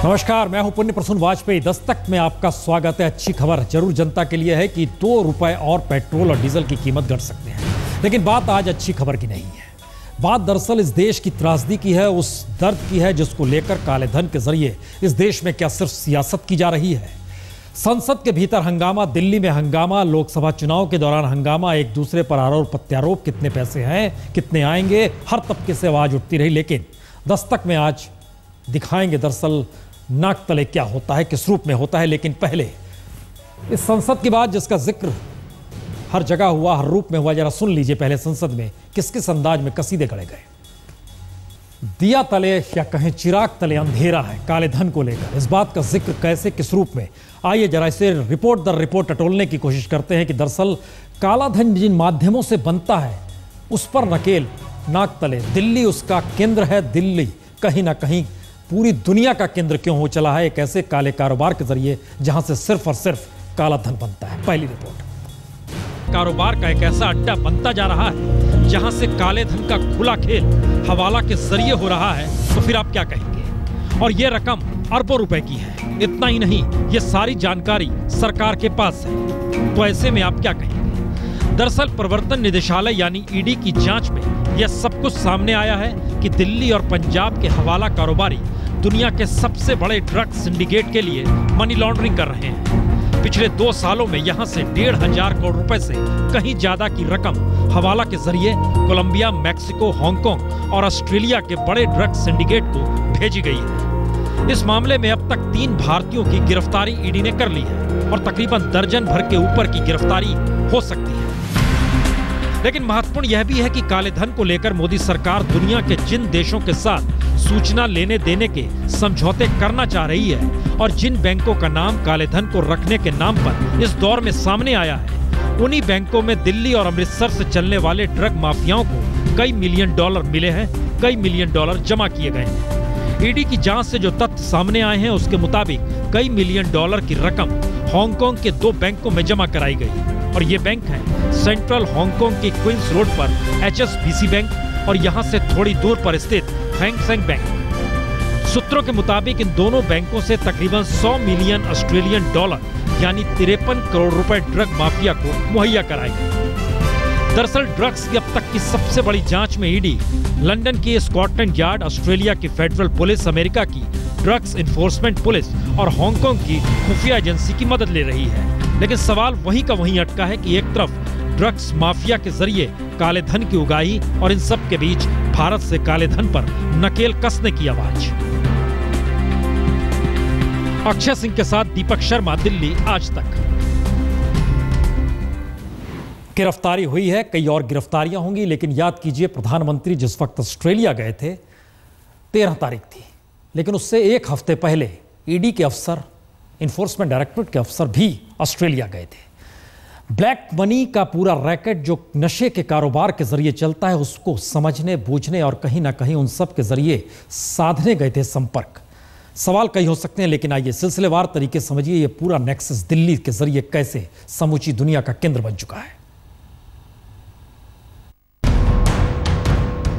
नमस्कार, मैं हूं पुण्य प्रसून वाजपेयी। दस्तक में आपका स्वागत है। अच्छी खबर जरूर जनता के लिए है कि 2 रुपए और पेट्रोल और डीजल की कीमत घट सकते हैं, लेकिन बात आज अच्छी खबर की नहीं है। बात दरअसल इस देश की त्रासदी की है, उस दर्द की है जिसको लेकर काले धन के जरिए इस देश में क्या सिर्फ सियासत की जा रही है। संसद के भीतर हंगामा, दिल्ली में हंगामा, लोकसभा चुनाव के दौरान हंगामा, एक दूसरे पर आरोप प्रत्यारोप, कितने पैसे हैं, कितने आएंगे, हर तबके से आवाज उठती रही। लेकिन दस्तक में आज दिखाएंगे दरअसल नाक तले क्या होता है, किस रूप में होता है। लेकिन पहले इस संसद की बात जिसका जिक्र हर जगह हुआ, हर रूप में हुआ, जरा सुन लीजिए पहले संसद में किस किस अंदाज में कसीदे गढ़े गए। दिया तले या कहें चिराग तले अंधेरा है काले धन को लेकर। इस बात का जिक्र कैसे, किस रूप में, आइए जरा इसे रिपोर्ट दर रिपोर्ट टटोलने की कोशिश करते हैं कि दरअसल काला धन जिन माध्यमों से बनता है उस पर नकेल नाक तले। दिल्ली उसका केंद्र है, दिल्ली कहीं ना कहीं पूरी दुनिया का केंद्र क्यों हो चला है एक ऐसे काले कारोबार के जरिए जहां से सिर्फ और सिर्फ काला धन बनता है। पहली रिपोर्ट, कारोबार का एक ऐसा अड्डा बनता जा रहा है जहां से काले धन का खुला खेल हवाला के जरिए हो रहा है, तो फिर आप क्या कहेंगे। और यह रकम अरबों रुपए की है। इतना ही नहीं, ये सारी जानकारी सरकार के पास है, तो ऐसे में आप क्या कहेंगे। दरअसल प्रवर्तन निदेशालय यानी ईडी की जांच में यह सब कुछ सामने आया है कि दिल्ली और पंजाब के हवाला कारोबारी दुनिया के सबसे बड़े ड्रग सिंडिकेट के लिए मनी लॉन्ड्रिंग कर रहे हैं। पिछले 2 सालों में यहां से 1,500 करोड़ रुपए से कहीं ज्यादा की रकम हवाला के जरिए कोलंबिया, मैक्सिको, हांगकांग और ऑस्ट्रेलिया के बड़े ड्रग सिंडिकेट को भेजी गई है। इस मामले में अब तक 3 भारतीयों की गिरफ्तारी ईडी ने कर ली है और तकरीबन दर्जन भर के ऊपर की गिरफ्तारी हो सकती है। लेकिन महत्वपूर्ण यह भी है कि काले धन को लेकर मोदी सरकार दुनिया के जिन देशों के साथ सूचना लेने देने के समझौते करना चाह रही है और जिन बैंकों का नाम काले धन को रखने के नाम पर इस दौर में सामने आया है, उन्हीं बैंकों में दिल्ली और अमृतसर से चलने वाले ड्रग माफियाओं को कई मिलियन डॉलर मिले हैं, कई मिलियन डॉलर जमा किए गए हैं। ईडी की जांच से जो तथ्य सामने आए हैं उसके मुताबिक कई मिलियन डॉलर की रकम हांगकांग के 2 बैंकों में जमा कराई गई और ये बैंक हैं सेंट्रल हांगकांग के क्वींस रोड पर HSBC बैंक और यहां से थोड़ी दूर पर स्थित हैंग सेंग बैंक। सूत्रों के मुताबिक इन दोनों बैंकों से तकरीबन 100 मिलियन ऑस्ट्रेलियन डॉलर यानी 53 करोड़ रुपए ड्रग माफिया को मुहैया कराए गए। दरअसल ड्रग्स की अब तक की सबसे बड़ी जांच में ईडी लंदन की स्कॉटलैंड यार्ड, ऑस्ट्रेलिया की फेडरल पुलिस, अमेरिका की ड्रग्स इन्फोर्समेंट पुलिस और हांगकांग की खुफिया एजेंसी की मदद ले रही है। लेकिन सवाल वहीं का वहीं अटका है कि एक तरफ ड्रग्स माफिया के जरिए काले धन की उगाही और इन सब के बीच भारत से काले धन पर नकेल कसने की आवाज। अक्षय सिंह के साथ दीपक शर्मा, दिल्ली आज तक। गिरफ्तारी हुई है, कई और गिरफ्तारियां होंगी, लेकिन याद कीजिए प्रधानमंत्री जिस वक्त ऑस्ट्रेलिया गए थे 13 तारीख थी, लेकिन उससे 1 हफ्ते पहले ईडी के अफसर, इन्फोर्समेंट डायरेक्टरेट के अफसर भी ऑस्ट्रेलिया गए थे। ब्लैक मनी का पूरा रैकेट जो नशे के कारोबार के जरिए चलता है उसको समझने, बूझने और कहीं ना कहीं उन सब के जरिए साधने गए थे संपर्क। सवाल कई हो सकते हैं, लेकिन आइए सिलसिलेवार तरीके समझिए ये पूरा नेक्सस दिल्ली के जरिए कैसे समूची दुनिया का केंद्र बन चुका है।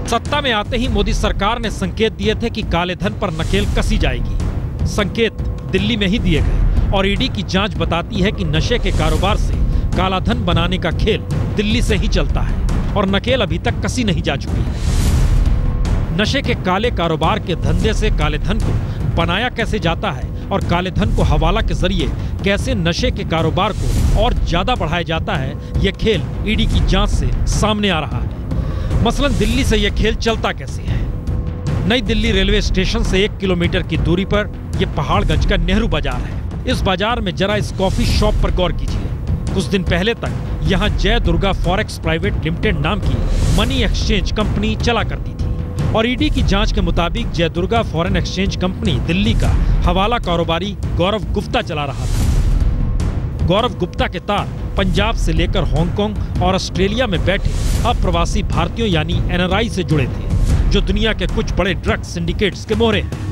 सत्ता में आते ही मोदी सरकार ने संकेत दिए थे कि काले धन पर नकेल कसी जाएगी। संकेत दिल्ली में ही दिए गए और ईडी की जांच बताती है कि नशे के कारोबार से काला धन बनाने का खेल दिल्ली से ही चलता है और नकेल अभी तक कसी नहीं जा चुकी है। नशे के काले कारोबार के धंधे से काले धन को बनाया कैसे जाता है और काले धन को हवाला के जरिए कैसे नशे के कारोबार को और ज्यादा बढ़ाया जाता है, यह खेल ईडी की जांच से सामने आ रहा है। मसलन दिल्ली से यह खेल चलता कैसे है। नई दिल्ली रेलवे स्टेशन से 1 किलोमीटर की दूरी पर यह पहाड़गंज का नेहरू बाजार है। इस बाजार में जरा इस कॉफी शॉप पर गौर कीजिए। कुछ दिन पहले तक यहाँ जय दुर्गा फॉरेक्स प्राइवेट लिमिटेड नाम की मनी एक्सचेंज कंपनी चला करती थी और ईडी की जांच के मुताबिक जय Durga foreign exchange company Delhi का हवाला कारोबारी गौरव गुप्ता चला रहा था। गौरव गुप्ता के तार पंजाब से लेकर हांगकांग और ऑस्ट्रेलिया में बैठे अप्रवासी भारतीयों यानी NRI से जुड़े थे, जो दुनिया के कुछ बड़े ड्रग सिंडिकेट्स के मोहरे हैं।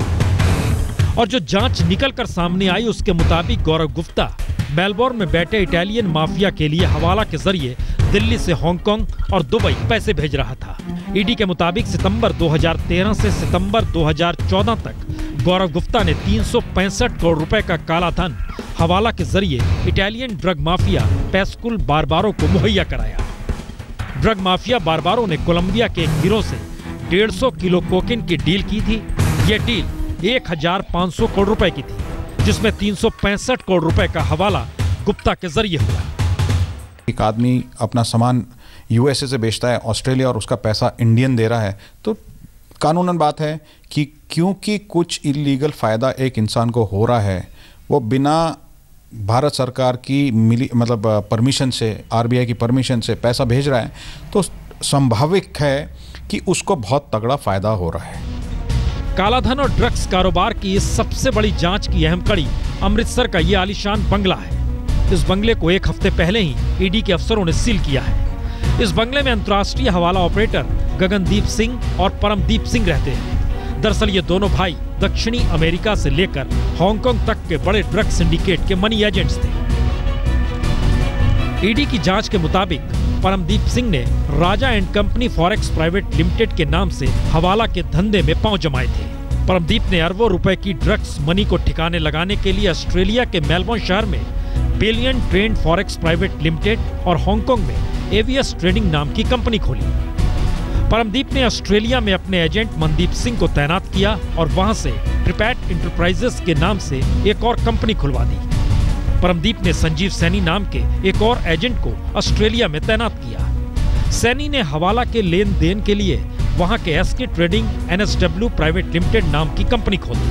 और जो जांच निकलकर सामने आई उसके मुताबिक गौरव गुप्ता मेलबोर्न में बैठे इटालियन माफिया के लिए हवाला के जरिए दिल्ली से हांगकांग और दुबई पैसे भेज रहा था। ईडी के मुताबिक सितंबर 2013 से सितंबर 2014 तक गौरव गुप्ता ने 365 करोड़ रुपए का काला धन हवाला के जरिए इटालियन ड्रग माफिया पैस्कुल बारबारो को मुहैया कराया। ड्रग माफिया बारबारो ने कोलंबिया के एक गिरोह से 150 किलो कोकेन की डील की थी। यह डील 1500 करोड़ रुपए की थी, जिसमें 365 करोड़ रुपए का हवाला गुप्ता के जरिए हुआ। एक आदमी अपना सामान यूएसए से बेचता है ऑस्ट्रेलिया और उसका पैसा इंडियन दे रहा है, तो कानूनन बात है कि क्योंकि कुछ इलीगल फ़ायदा एक इंसान को हो रहा है, वो बिना भारत सरकार की परमिशन से, आरबीआई की परमिशन से पैसा भेज रहा है, तो संभाविक है कि उसको बहुत तगड़ा फ़ायदा हो रहा है। कालाधन और ड्रग्स कारोबार की इस सबसे बड़ी जांच की अहम कड़ी अमृतसर का ये आलीशान बंगला है। इस बंगले को एक हफ्ते पहले ही ईडी के अफसरों ने सील किया है। इस बंगले में अंतर्राष्ट्रीय हवाला ऑपरेटर गगनदीप सिंह और परमदीप सिंह रहते हैं। दरअसल ये दोनों भाई दक्षिणी अमेरिका से लेकर हांगकांग तक के बड़े ड्रग सिंडिकेट के मनी एजेंट्स थे। ईडी की जांच के मुताबिक परमदीप सिंह ने Raja and company forex private limited के नाम से हवाला के धंधे में पांव जमाए थे। परमदीप ने अरबों रुपए की ड्रग्स मनी को ठिकाने लगाने के लिए ऑस्ट्रेलिया के मेलबोर्न शहर में billion trend forex private limited और हांगकांग में एवीएस ट्रेडिंग नाम की कंपनी खोली। परमदीप ने ऑस्ट्रेलिया में अपने एजेंट मनदीप सिंह को तैनात किया और वहां से ट्रिपैट इंटरप्राइजेस के नाम से एक और कंपनी खुलवा दी। परमदीप ने संजीव सैनी नाम के एक और एजेंट को ऑस्ट्रेलिया में तैनात किया। सैनी ने हवाला के लेन देन के लिए वहां के SK trading NSW private limited नाम की कंपनी खोली।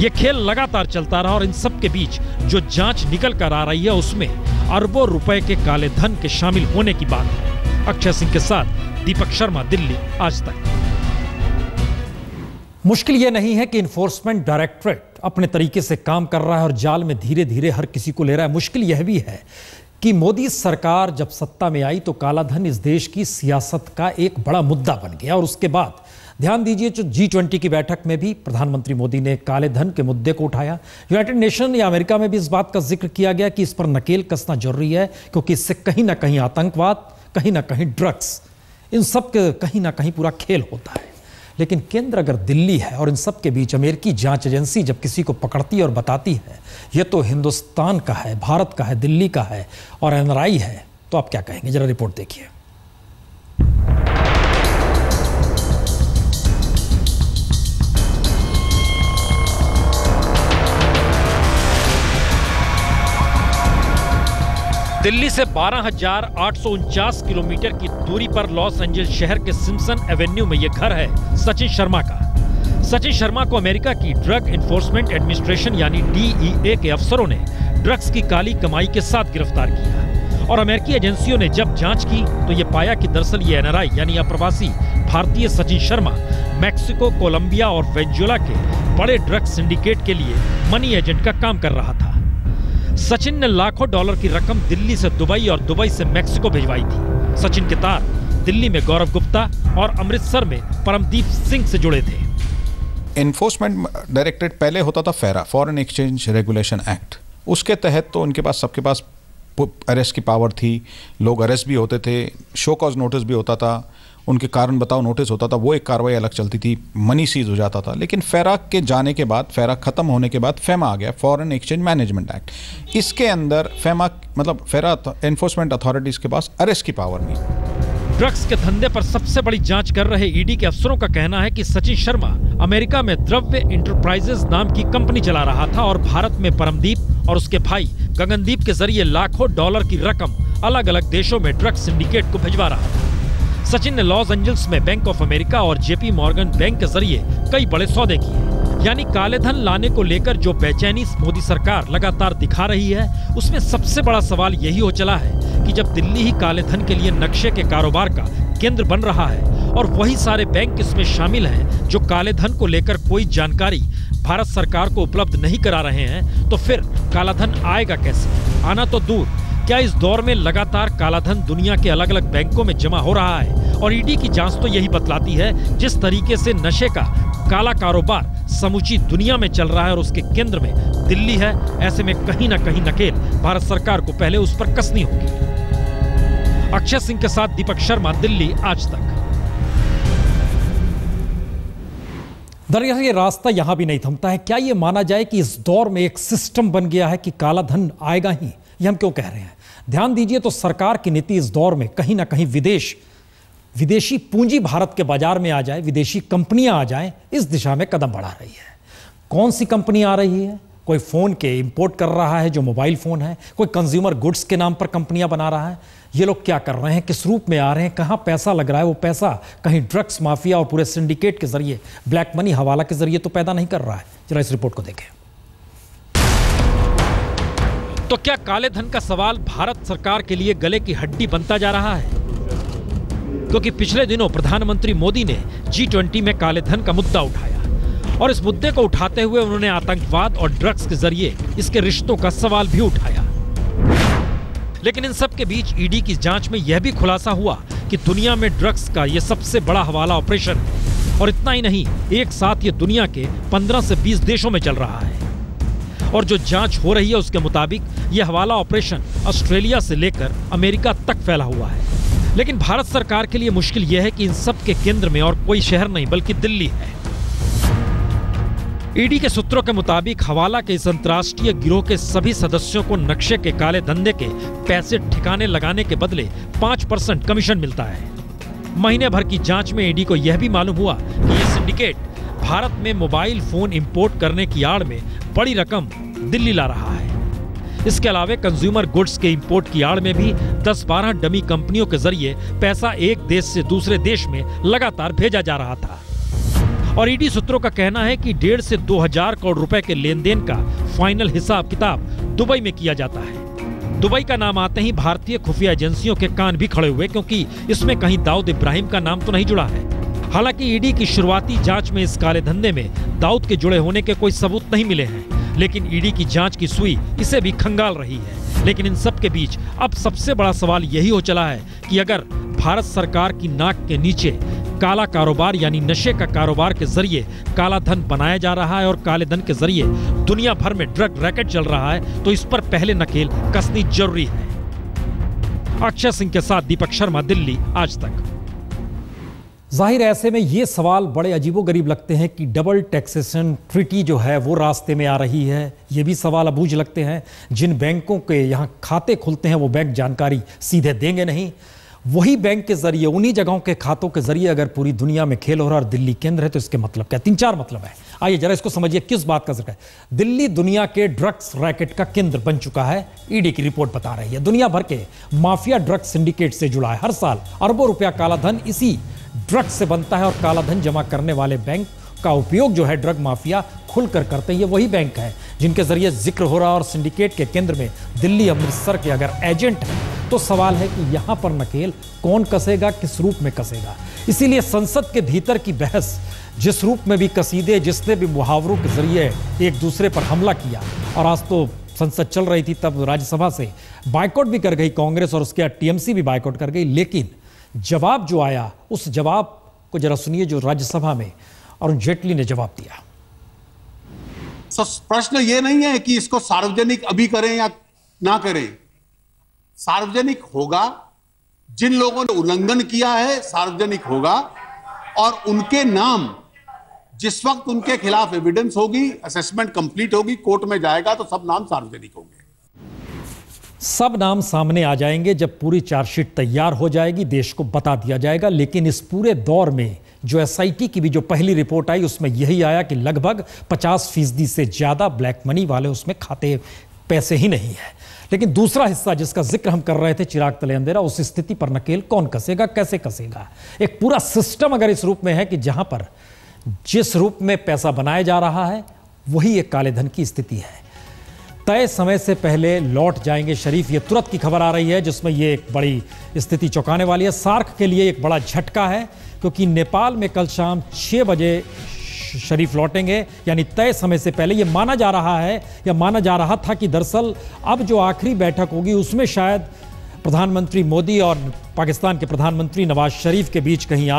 ये खेल लगातार चलता रहा और इन सब के बीच जो जांच निकल कर आ रही है उसमें अरबों रुपए के काले धन के शामिल होने की बात है। अक्षय सिंह के साथ दीपक शर्मा, दिल्ली, आज तक। मुश्किल यह नहीं है कि इन्फोर्समेंट डायरेक्टरेट अपने तरीके से काम कर रहा है और जाल में धीरे धीरे हर किसी को ले रहा है। मुश्किल यह भी है कि मोदी सरकार जब सत्ता में आई तो कालाधन इस देश की सियासत का एक बड़ा मुद्दा बन गया और उसके बाद ध्यान दीजिए जो G20 की बैठक में भी प्रधानमंत्री मोदी ने काले धन के मुद्दे को उठाया। यूनाइटेड नेशन या अमेरिका में भी इस बात का जिक्र किया गया कि इस पर नकेल कसना जरूरी है, क्योंकि इससे कहीं ना कहीं आतंकवाद, कहीं ना कहीं ड्रग्स, इन सब के कहीं ना कहीं पूरा खेल होता है। लेकिन केंद्र अगर दिल्ली है और इन सब के बीच अमेरिकी जांच एजेंसी जब किसी को पकड़ती है और बताती है ये तो हिंदुस्तान का है, भारत का है, दिल्ली का है और एनआरआई है, तो आप क्या कहेंगे? जरा रिपोर्ट देखिए। दिल्ली से 12,849 किलोमीटर की दूरी पर लॉस एंजल्स शहर के सिम्पसन एवेन्यू में यह घर है सचिन शर्मा का। सचिन शर्मा को अमेरिका की ड्रग एनफोर्समेंट एडमिनिस्ट्रेशन यानी DEA के अफसरों ने ड्रग्स की काली कमाई के साथ गिरफ्तार किया और अमेरिकी एजेंसियों ने जब जांच की तो ये पाया कि दरअसल ये एनआरआई यानी अप्रवासी भारतीय सचिन शर्मा मैक्सिको, कोलंबिया और वेनेजुएला के बड़े ड्रग सिंडिकेट के लिए मनी एजेंट का काम कर रहा था। सचिन ने लाखों डॉलर की रकम दिल्ली से दुबई और दुबई से मैक्सिको भिजवाई थी। सचिन के तार दिल्ली में गौरव गुप्ता और अमृतसर में परमदीप सिंह से जुड़े थे। एनफोर्समेंट डायरेक्टरेट पहले होता था फेरा, फॉरेन एक्सचेंज रेगुलेशन एक्ट। उसके तहत तो उनके पास, सबके पास अरेस्ट की पावर थी, लोग अरेस्ट भी होते थे, शो कॉज नोटिस भी होता था, उनके कारण बताओ नोटिस होता था, वो एक कार्रवाई अलग चलती थी, मनी सीज हो जाता था। लेकिन फेरा के जाने के बाद, फेरा खत्म होने के बाद फेमा आ गया, फॉरेन एक्सचेंज मैनेजमेंट एक्ट। इसके अंदर फेरा एनफोर्समेंट अथॉरिटीज के पास अरेस्ट की पावर नहीं। ड्रग्स के धंधे पर सबसे बड़ी जांच कर रहे ईडी के अफसरों का कहना है कि सचिन शर्मा अमेरिका में द्रव्य इंटरप्राइजेज नाम की कंपनी चला रहा था और भारत में परमदीप और उसके भाई गगनदीप के जरिए लाखों डॉलर की रकम अलग अलग देशों में ड्रग सिंडिकेट को भिजवा रहा था। सचिन ने लॉस एंजल्स में बैंक ऑफ अमेरिका और जेपी मॉर्गन बैंक के जरिए कई बड़े सौदे किए। यानी काले धन लाने को लेकर जो बेचैनी मोदी सरकार लगातार दिखा रही है, उसमें सबसे बड़ा सवाल यही हो चला है कि जब दिल्ली ही काले धन के लिए नक्शे के कारोबार का केंद्र बन रहा है और वही सारे बैंक इसमें शामिल हैं जो काले धन को लेकर कोई जानकारी भारत सरकार को उपलब्ध नहीं करा रहे हैं, तो फिर काला धन आएगा कैसे? आना तो दूर, क्या इस दौर में लगातार कालाधन दुनिया के अलग अलग बैंकों में जमा हो रहा है? और ईडी की जांच तो यही बतलाती है जिस तरीके से नशे का काला कारोबार समूची दुनिया में चल रहा है और उसके केंद्र में दिल्ली है, ऐसे में कहीं ना कहीं नकेल भारत सरकार को पहले उस पर कसनी होगी। अक्षय सिंह के साथ दीपक शर्मा, दिल्ली, आज तक। दरअसल ये रास्ता यहां भी नहीं थमता है। क्या ये माना जाए कि इस दौर में एक सिस्टम बन गया है कि काला धन आएगा ही? ये हम क्यों कह रहे हैं? ध्यान दीजिए तो सरकार की नीति इस दौर में कहीं ना कहीं विदेशी पूंजी भारत के बाजार में आ जाए, विदेशी कंपनियां आ जाएं, इस दिशा में कदम बढ़ा रही है। कौन सी कंपनी आ रही है? कोई फोन के इंपोर्ट कर रहा है जो मोबाइल फोन है, कोई कंज्यूमर गुड्स के नाम पर कंपनियां बना रहा है। ये लोग क्या कर रहे हैं, किस रूप में आ रहे हैं, कहां पैसा लग रहा है? वो पैसा कहीं ड्रग्स माफिया और पूरे सिंडिकेट के जरिए, ब्लैक मनी हवाला के जरिए तो पैदा नहीं कर रहा है। जरा इस रिपोर्ट को देखें। तो क्या काले धन का सवाल भारत सरकार के लिए गले की हड्डी बनता जा रहा है? क्योंकि पिछले दिनों प्रधानमंत्री मोदी ने G20 में काले धन का मुद्दा उठाया और इस मुद्दे को उठाते हुए उन्होंने आतंकवाद और ड्रग्स के जरिए इसके रिश्तों का सवाल भी उठाया। लेकिन इन सब के बीच ईडी की जांच में यह भी खुलासा हुआ कि दुनिया में ड्रग्स का यह सबसे बड़ा हवाला ऑपरेशन है और इतना ही नहीं, एक साथ ये दुनिया के 15 से 20 देशों में चल रहा है। और जो जांच हो रही है उसके मुताबिक यह हवाला ऑपरेशन ऑस्ट्रेलिया से लेकर अमेरिका तक फैला हुआ है। लेकिन भारत सरकार के लिए मुश्किल यह है कि इन सब के केंद्र में और कोई शहर नहीं बल्कि दिल्ली है। ईडी के सूत्रों के मुताबिक हवाला के इस अंतर्राष्ट्रीय गिरोह के सभी सदस्यों को नक्शे के काले धंधे के पैसे ठिकाने लगाने के बदले 5% कमीशन मिलता है। महीने भर की जांच में ईडी को यह भी मालूम हुआ कि यह सिंडिकेट भारत में मोबाइल फोन इंपोर्ट करने की आड़ में बड़ी रकम दिल्ली ला रहा है। इसके अलावा कंज्यूमर गुड्स के इंपोर्ट की आड़ में भी 10-12 डमी कंपनियों के जरिए पैसा एक देश से दूसरे देश में लगातार भेजा जा रहा था। और ईडी सूत्रों का कहना है कि 1.5 से 2,000 करोड़ रुपए के लेन देन का फाइनल हिसाब किताब दुबई में किया जाता है। दुबई का नाम आते ही भारतीय खुफिया एजेंसियों के कान भी खड़े हुए, क्योंकि इसमें कहीं दाऊद इब्राहिम का नाम तो नहीं जुड़ा है। हालांकि ईडी की शुरुआती जांच में इस काले धंधे में दाऊद के जुड़े होने के कोई सबूत नहीं मिले हैं, लेकिन ईडी की जांच की सुई इसे भी खंगाल रही है। लेकिन इन सब के बीच अब सबसे बड़ा सवाल यही हो चला है कि अगर भारत सरकार की नाक के नीचे काला कारोबार यानी नशे का कारोबार के जरिए काला धन बनाया जा रहा है और काले धन के जरिए दुनिया भर में ड्रग रैकेट चल रहा है, तो इस पर पहले नकेल कसनी जरूरी है। अक्षय सिंह के साथ दीपक शर्मा, दिल्ली, आज तक। जाहिर है ऐसे में ये सवाल बड़े अजीबोगरीब लगते हैं कि डबल टैक्सेशन ट्रीटी जो है वो रास्ते में आ रही है। ये भी सवाल अबूझ लगते हैं। जिन बैंकों के यहाँ खाते खुलते हैं वो बैंक जानकारी सीधे देंगे नहीं। वही बैंक के जरिए, उन्हीं जगहों के खातों के जरिए अगर पूरी दुनिया में खेल हो रहा है और दिल्ली केंद्र है, तो इसके मतलब क्या? 3-4 मतलब है। आइए जरा इसको समझिए किस बात का जिक्र है। दिल्ली दुनिया के ड्रग्स रैकेट का केंद्र बन चुका है, ईडी की रिपोर्ट बता रही है। दुनिया भर के माफिया ड्रग्स सिंडिकेट से जुड़ा है। हर साल अरबों रुपया काला धन इसी ड्रग्स से बनता है और काला धन जमा करने वाले बैंक का उपयोग जो है ड्रग माफिया खुलकर करते हैं। ये वही बैंक है जिनके जरिए जिक्र हो रहा है और सिंडिकेट के केंद्र में दिल्ली, अमृतसर के अगर एजेंट हैं तो सवाल है कि यहां पर नकेल कौन कसेगा, किस रूप में कसेगा। इसीलिए संसद के भीतर की बहस जिस रूप में भी कसीदे, जिसने भी मुहावरों के जरिए एक दूसरे पर हमला किया, और आज तो संसद चल रही थी तब राज्यसभा से बायकॉट भी कर गई कांग्रेस और उसके बाद टीएमसी भी बायकॉट कर गई। लेकिन जवाब जो आया, उस जवाब को जरा सुनिए जो राज्यसभा में अरुण जेटली ने जवाब दिया। प्रश्न ये नहीं है कि इसको सार्वजनिक अभी करें या ना करें। सार्वजनिक होगा, जिन लोगों ने उल्लंघन किया है सार्वजनिक होगा, और उनके नाम जिस वक्त उनके खिलाफ एविडेंस होगी, असेसमेंट कंप्लीट होगी, कोर्ट में जाएगा तो सब नाम सार्वजनिक होंगे। सब नाम सामने आ जाएंगे जब पूरी चार्जशीट तैयार हो जाएगी, देश को बता दिया जाएगा। लेकिन इस पूरे दौर में जो एसआईटी की भी जो पहली रिपोर्ट आई उसमें यही आया कि लगभग 50% से ज्यादा ब्लैक मनी वाले उसमें खाते पैसे ही नहीं है। लेकिन दूसरा हिस्सा जिसका जिक्र हम कर रहे थे, चिराग तले अंधेरा, उस स्थिति पर नकेल कौन कसेगा, कैसे कसेगा? एक पूरा सिस्टम अगर इस रूप में है कि जहां पर जिस रूप में पैसा बनाया जा रहा है वही एक काले धन की स्थिति है। तय समय से पहले लौट जाएंगे शरीफ, ये तुरंत की खबर आ रही है जिसमें ये एक बड़ी स्थिति चौंकाने वाली है। सार्क के लिए एक बड़ा झटका है क्योंकि नेपाल में कल शाम 6 बजे शरीफ लौटेंगे, यानी तय समय से पहले। ये माना जा रहा है या माना जा रहा था कि दरअसल अब जो आखिरी बैठक होगी उसमें शायद प्रधानमंत्री मोदी और पाकिस्तान के प्रधानमंत्री नवाज शरीफ के बीच कहीं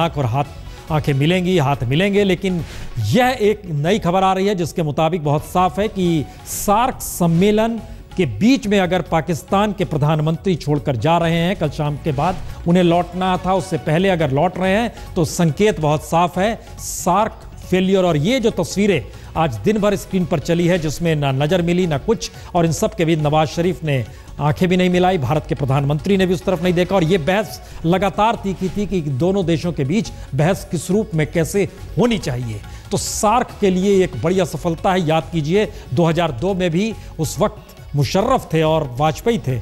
आंखें मिलेंगी, हाथ मिलेंगे। लेकिन यह एक नई खबर आ रही है जिसके मुताबिक बहुत साफ है कि सार्क सम्मेलन के बीच में अगर पाकिस्तान के प्रधानमंत्री छोड़कर जा रहे हैं कल शाम के बाद, उन्हें लौटना था उससे पहले अगर लौट रहे हैं, तो संकेत बहुत साफ है, सार्क फेलियर। और ये जो तस्वीरें आज दिन भर स्क्रीन पर चली है, जिसमें ना नजर मिली ना कुछ, और इन सब के बीच नवाज शरीफ ने आंखें भी नहीं मिलाई, भारत के प्रधानमंत्री ने भी उस तरफ नहीं देखा, और ये बहस लगातार तीखी थी कि दोनों देशों के बीच बहस किस रूप में कैसे होनी चाहिए। तो सार्क के लिए एक बड़ी असफलता है। याद कीजिए 2002 में भी उस वक्त मुशर्रफ थे और वाजपेयी थे,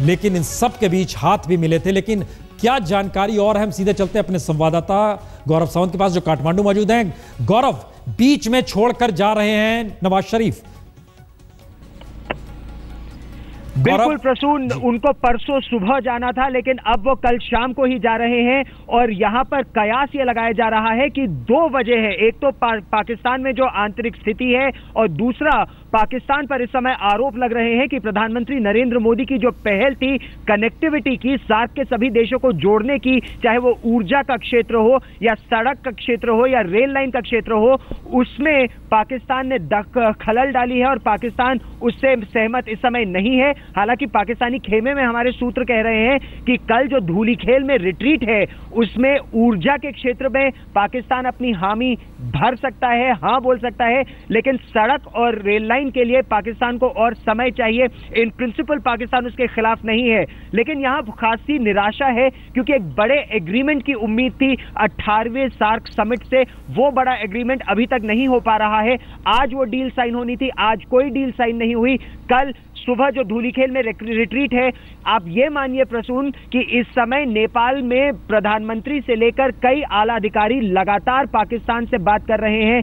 लेकिन इन सब के बीच हाथ भी मिले थे। लेकिन क्या जानकारी और हम सीधे चलते हैं अपने संवाददाता गौरव सावंत के पास, जो काठमांडू मौजूद हैं। गौरव, बीच में छोड़कर जा रहे हैं नवाज शरीफ। बिल्कुल प्रसून, उनको परसों सुबह जाना था, लेकिन अब वो कल शाम को ही जा रहे हैं। और यहां पर कयास ये लगाया जा रहा है कि दो वजह है। एक तो पाकिस्तान में जो आंतरिक स्थिति है, और दूसरा पाकिस्तान पर इस समय आरोप लग रहे हैं कि प्रधानमंत्री नरेंद्र मोदी की जो पहल थी कनेक्टिविटी की, सार्क के सभी देशों को जोड़ने की, चाहे वो ऊर्जा का क्षेत्र हो या सड़क का क्षेत्र हो या रेल लाइन का क्षेत्र हो, उसमें पाकिस्तान ने खलल डाली है और पाकिस्तान उससे सहमत इस समय नहीं है। हालांकि पाकिस्तानी खेमे में हमारे सूत्र कह रहे हैं कि कल जो धूलीखेल में रिट्रीट है, उसमें ऊर्जा के क्षेत्र में पाकिस्तान अपनी हामी भर सकता है, हाँ बोल सकता है, लेकिन सड़क और रेल लाइन के लिए पाकिस्तान को और समय चाहिए। इन प्रिंसिपल पाकिस्तान उसके खिलाफ नहीं है, लेकिन यहां खासी निराशा है, क्योंकि एक बड़े एग्रीमेंट की उम्मीद थी 18वें सार्क समिट से। वो बड़ा एग्रीमेंट अभी तक नहीं हो पा रहा है। आज वो डील साइन होनी थी, आज कोई डील साइन नहीं हुई। कल सुबह जो धूलीखेल में रिट्रीट है, आप ये मानिए प्रसून कि इस समय नेपाल में प्रधानमंत्री से लेकर कई आला अधिकारी लगातार पाकिस्तान से बात कर रहे हैं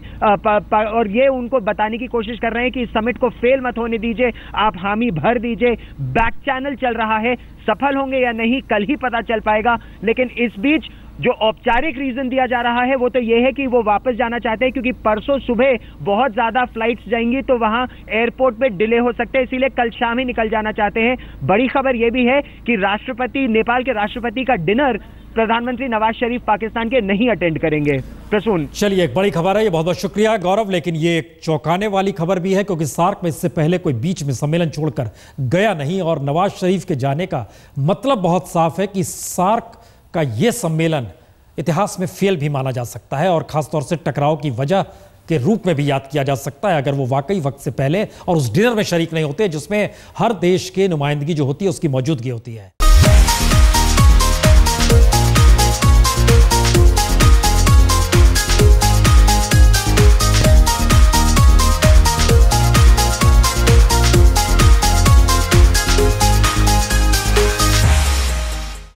और ये उनको बताने की कोशिश कर रहे हैं कि इस समिट को फेल मत होने दीजिए, आप हामी भर दीजिए। बैक चैनल चल रहा है, सफल होंगे या नहीं कल ही पता चल पाएगा। लेकिन इस बीच जो औपचारिक रीजन दिया जा रहा है वो तो ये है कि वो वापस जाना चाहते हैं, क्योंकि परसों सुबह बहुत ज्यादा फ्लाइट्स जाएंगी तो वहां एयरपोर्ट पे डिले हो सकते हैं, इसीलिए कल शाम ही निकल जाना चाहते हैं। बड़ी खबर यह भी है कि नेपाल के राष्ट्रपति का डिनर प्रधानमंत्री नवाज शरीफ पाकिस्तान के नहीं अटेंड करेंगे। प्रसून, चलिए, एक बड़ी खबर है ये, बहुत बहुत शुक्रिया गौरव। लेकिन ये एक चौंकाने वाली खबर भी है, क्योंकि सार्क में इससे पहले कोई बीच में सम्मेलन छोड़कर गया नहीं, और नवाज शरीफ के जाने का मतलब बहुत साफ है कि सार्क का ये सम्मेलन इतिहास में फेल भी माना जा सकता है, और खासतौर से टकराव की वजह के रूप में भी याद किया जा सकता है, अगर वो वाकई वक्त से पहले और उस डिनर में शरीक नहीं होते जिसमें हर देश के नुमाइंदगी जो होती है उसकी मौजूदगी होती है।